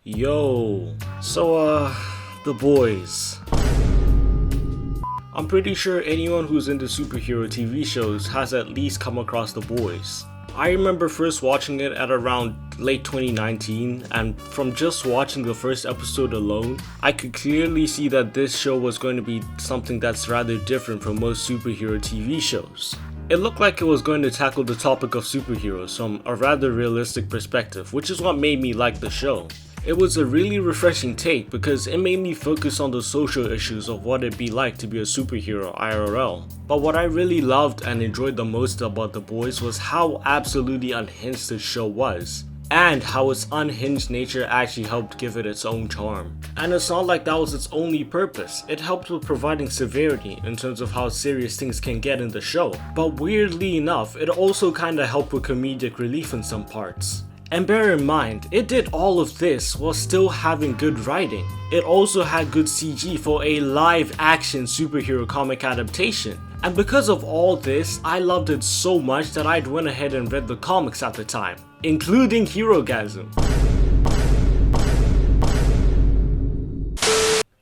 Yo, the boys. I'm pretty sure anyone who's into superhero TV shows has at least come across The Boys. I remember first watching it at around late 2019, and from just watching the first episode alone, I could clearly see that this show was going to be something that's rather different from most superhero TV shows. It looked like it was going to tackle the topic of superheroes from a rather realistic perspective, which is what made me like the show. It was a really refreshing take because it made me focus on the social issues of what it'd be like to be a superhero IRL. But what I really loved and enjoyed the most about The Boys was how absolutely unhinged the show was, and how its unhinged nature actually helped give it its own charm. And it's not like that was its only purpose, it helped with providing severity in terms of how serious things can get in the show. But weirdly enough, it also kinda helped with comedic relief in some parts. And bear in mind, it did all of this while still having good writing. It also had good CG for a live action superhero comic adaptation. And because of all this, I loved it so much that I'd went ahead and read the comics at the time, including Herogasm.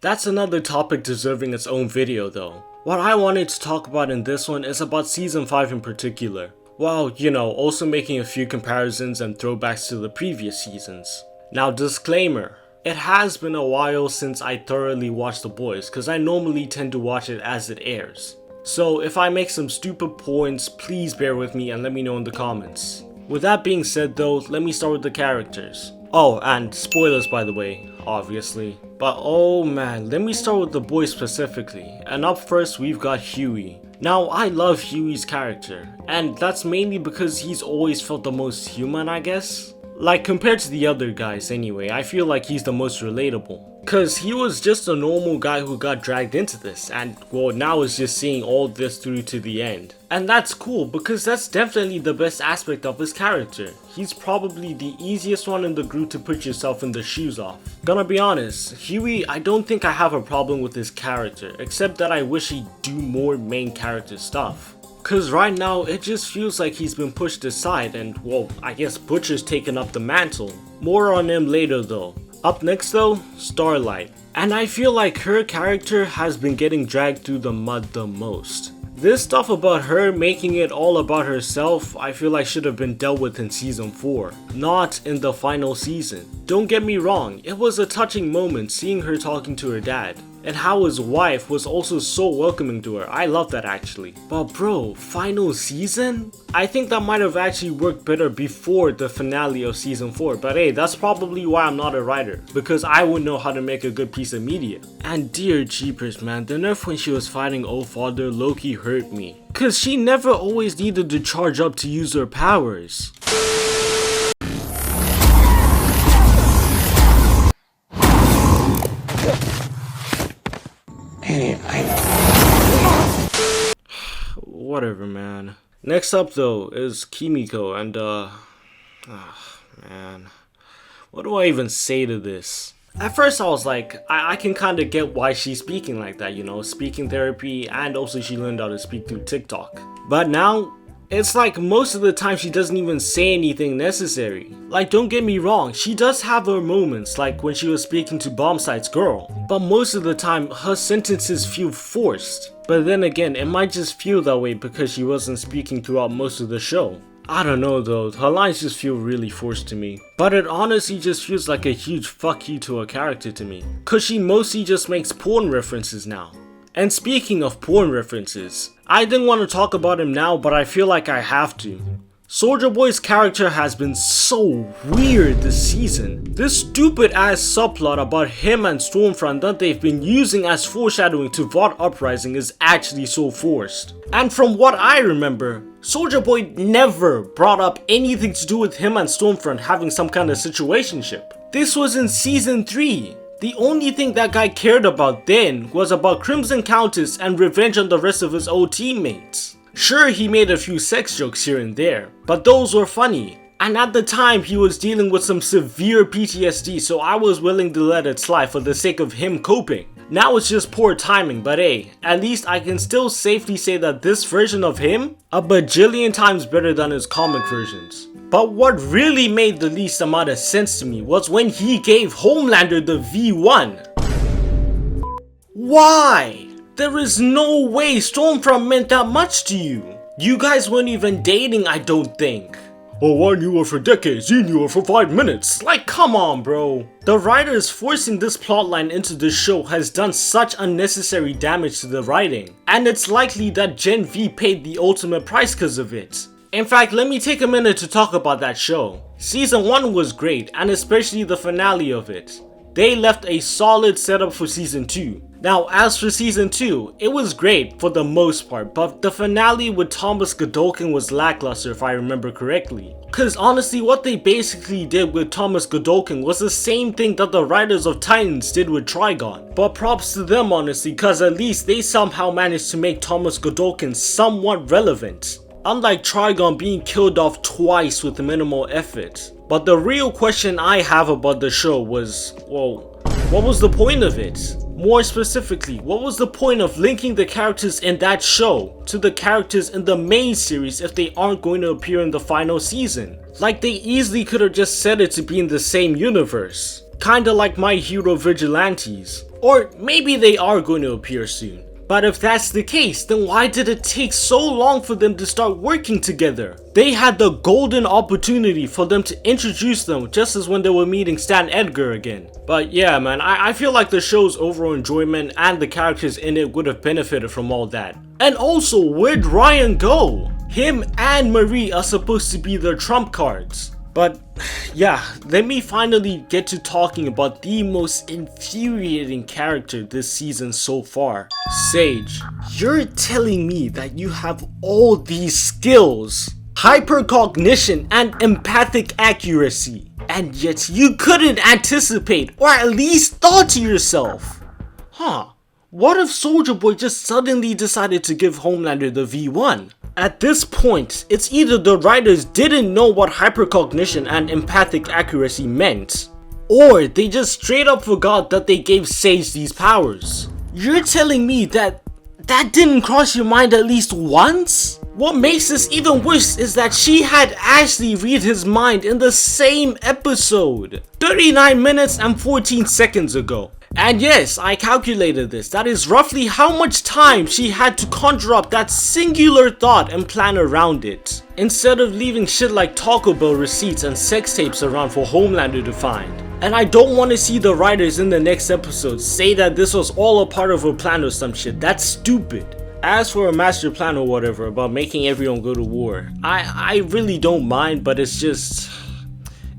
That's another topic deserving its own video though. What I wanted to talk about in this one is about season 5 in particular. Well, also making a few comparisons and throwbacks to the previous seasons. Now, disclaimer, it has been a while since I thoroughly watched The Boys because I normally tend to watch it as it airs. So if I make some stupid points, please bear with me and let me know in the comments. With that being said though, let me start with the characters. Oh, and spoilers by the way, obviously. But oh man, let me start with The Boys specifically. And up first we've got Huey. Now, I love Huey's character, and that's mainly because he's always felt the most human, I guess. Like, compared to the other guys anyway, I feel like he's the most relatable. Cause he was just a normal guy who got dragged into this, and well, now is just seeing all this through to the end. And that's cool, because that's definitely the best aspect of his character. He's probably the easiest one in the group to put yourself in the shoes of. Gonna be honest, Huey, I don't think I have a problem with his character, except that I wish he'd do more main character stuff. Cause right now, it just feels like he's been pushed aside and, well, I guess Butcher's taken up the mantle. More on him later though. Up next though, Starlight. And I feel like her character has been getting dragged through the mud the most. This stuff about her making it all about herself, I feel like should have been dealt with in season 4, not in the final season. Don't get me wrong, it was a touching moment seeing her talking to her dad, and how his wife was also so welcoming to her. I love that actually. But bro, final season? I think that might have actually worked better before the finale of season 4, but hey, that's probably why I'm not a writer, because I wouldn't know how to make a good piece of media. And dear jeepers man, the nerf when she was fighting old father low-key hurt me. Cause she never always needed to charge up to use her powers. Whatever man. Next up though is Kimiko and man. What do I even say to this? At first I was like, I can kinda get why she's speaking like that, speaking therapy, and also she learned how to speak through TikTok. But now, it's like most of the time she doesn't even say anything necessary. Like, don't get me wrong, she does have her moments, like when she was speaking to Bombsight's girl. But most of the time, her sentences feel forced. But then again, it might just feel that way because she wasn't speaking throughout most of the show. I don't know though, her lines just feel really forced to me. But it honestly just feels like a huge fuck you to her character to me. Cause she mostly just makes porn references now. And speaking of porn references, I didn't want to talk about him now, but I feel like I have to. Soulja Boy's character has been so weird this season. This stupid ass subplot about him and Stormfront that they've been using as foreshadowing to Vought Uprising is actually so forced. And from what I remember, Soulja Boy never brought up anything to do with him and Stormfront having some kind of situationship. This was in season 3. The only thing that guy cared about then was about Crimson Countess and revenge on the rest of his old teammates. Sure, he made a few sex jokes here and there, but those were funny. And at the time, he was dealing with some severe PTSD, so I was willing to let it slide for the sake of him coping. Now it's just poor timing, but hey, at least I can still safely say that this version of him, a bajillion times better than his comic versions. But what really made the least amount of sense to me was when he gave Homelander the V1. Why? There is no way Stormfront meant that much to you. You guys weren't even dating, I don't think. Oh, I knew her for decades, you knew her for 5 minutes. Like, come on, bro. The writers forcing this plotline into the show has done such unnecessary damage to the writing. And it's likely that Gen V paid the ultimate price because of it. In fact, let me take a minute to talk about that show. Season 1 was great, and especially the finale of it. They left a solid setup for Season 2. Now, as for Season 2, it was great for the most part, but the finale with Thomas Godolkin was lackluster if I remember correctly. Cause honestly, what they basically did with Thomas Godolkin was the same thing that the writers of Titans did with Trigon. But props to them honestly, cause at least they somehow managed to make Thomas Godolkin somewhat relevant. Unlike Trigon being killed off twice with minimal effort. But the real question I have about the show was, well, what was the point of it? More specifically, what was the point of linking the characters in that show to the characters in the main series if they aren't going to appear in the final season? Like, they easily could have just set it to be in the same universe. Kinda like My Hero Vigilantes. Or maybe they are going to appear soon. But if that's the case, then why did it take so long for them to start working together? They had the golden opportunity for them to introduce them just as when they were meeting Stan Edgar again. But yeah man, I feel like the show's overall enjoyment and the characters in it would have benefited from all that. And also, where'd Ryan go? Him and Marie are supposed to be their trump cards. But yeah, let me finally get to talking about the most infuriating character this season so far. Sage, you're telling me that you have all these skills, hypercognition and empathic accuracy, and yet you couldn't anticipate or at least thought to yourself, what if Soulja Boy just suddenly decided to give Homelander the V1? At this point, it's either the writers didn't know what hypercognition and empathic accuracy meant, or they just straight up forgot that they gave Sage these powers. You're telling me that didn't cross your mind at least once? What makes this even worse is that she had Ashley read his mind in the same episode, 39 minutes and 14 seconds ago. And yes, I calculated this. That is roughly how much time she had to conjure up that singular thought and plan around it, instead of leaving shit like Taco Bell receipts and sex tapes around for Homelander to find. And I don't want to see the writers in the next episode say that this was all a part of her plan or some shit. That's stupid. As for a master plan or whatever about making everyone go to war, I really don't mind, but it's just...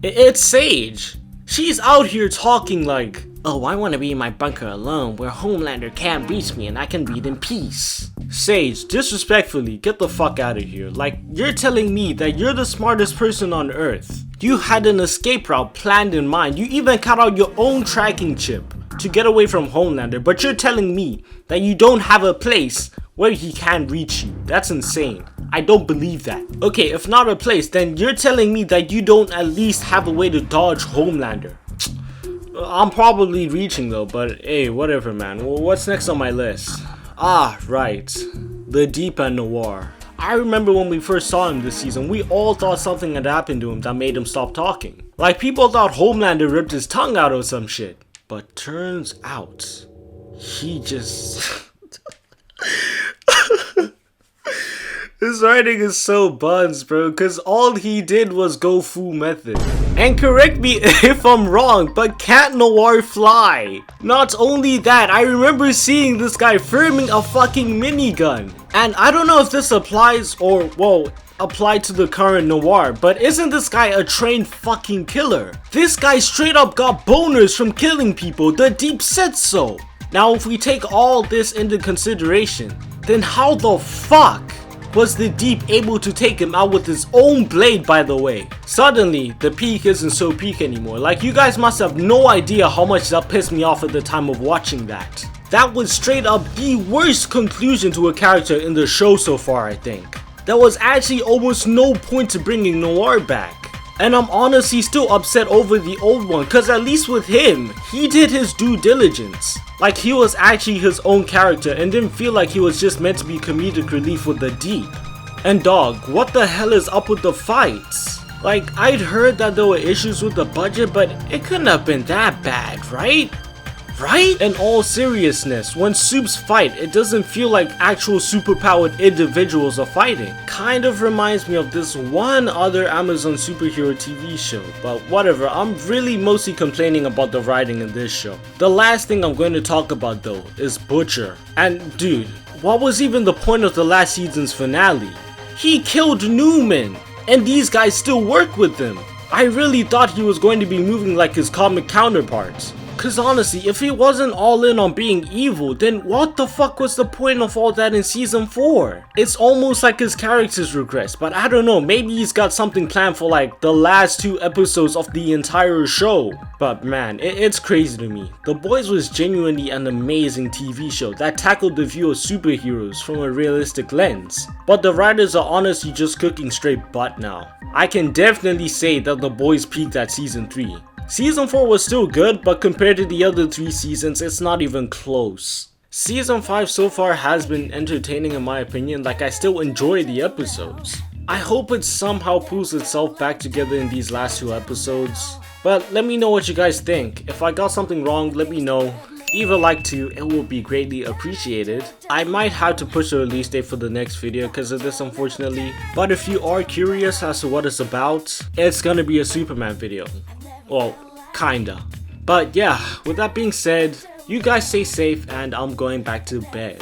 It's Sage. She's out here talking like, oh, I want to be in my bunker alone where Homelander can't reach me and I can read in peace. Sage, disrespectfully, get the fuck out of here. Like, you're telling me that you're the smartest person on earth. You had an escape route planned in mind. You even cut out your own tracking chip to get away from Homelander, but you're telling me that you don't have a place where he can reach you. That's insane. I don't believe that. Okay, if not a place, then you're telling me that you don't at least have a way to dodge Homelander. I'm probably reaching though, but hey, whatever man. Well, what's next on my list? Ah, right. The Deep and Noir. I remember when we first saw him this season, we all thought something had happened to him that made him stop talking. Like, people thought Homelander ripped his tongue out or some shit. But turns out, he just... This writing is so buns, bro, because all he did was go full method. And correct me if I'm wrong, but can't Noir fly? Not only that, I remember seeing this guy firming a fucking minigun. And I don't know if this applies or, well, applied to the current Noir, but isn't this guy a trained fucking killer? This guy straight up got boners from killing people, the Deep said so. Now if we take all this into consideration, then how the fuck was the Deep able to take him out with his own blade, by the way? Suddenly, the peak isn't so peak anymore. Like, you guys must have no idea how much that pissed me off at the time of watching that. That was straight up the worst conclusion to a character in the show so far, I think. There was actually almost no point to bringing Noir back. And I'm honestly still upset over the old one, cause at least with him, he did his due diligence. Like he was actually his own character and didn't feel like he was just meant to be comedic relief with the deep. And dog, what the hell is up with the fights? Like, I'd heard that there were issues with the budget, but it couldn't have been that bad, right? Right? In all seriousness, when supes fight, it doesn't feel like actual superpowered individuals are fighting. Kind of reminds me of this one other Amazon superhero TV show, but whatever, I'm really mostly complaining about the writing in this show. The last thing I'm going to talk about though is Butcher. And dude, what was even the point of the last season's finale? He killed Newman! And these guys still work with him. I really thought he was going to be moving like his comic counterparts. Cause honestly, if he wasn't all in on being evil, then what the fuck was the point of all that in season 4? It's almost like his characters regress, but I don't know, maybe he's got something planned for like the last 2 episodes of the entire show. But man, it's crazy to me. The Boys was genuinely an amazing TV show that tackled the view of superheroes from a realistic lens. But the writers are honestly just cooking straight butt now. I can definitely say that The Boys peaked at season 3. Season 4 was still good, but compared to the other 3 seasons, it's not even close. Season 5 so far has been entertaining in my opinion, like I still enjoy the episodes. I hope it somehow pulls itself back together in these last 2 episodes. But let me know what you guys think. If I got something wrong, let me know. Leave a like too, it will be greatly appreciated. I might have to push the release date for the next video because of this unfortunately. But if you are curious as to what it's about, it's gonna be a Superman video. Well, kinda. But yeah, with that being said, you guys stay safe and I'm going back to bed.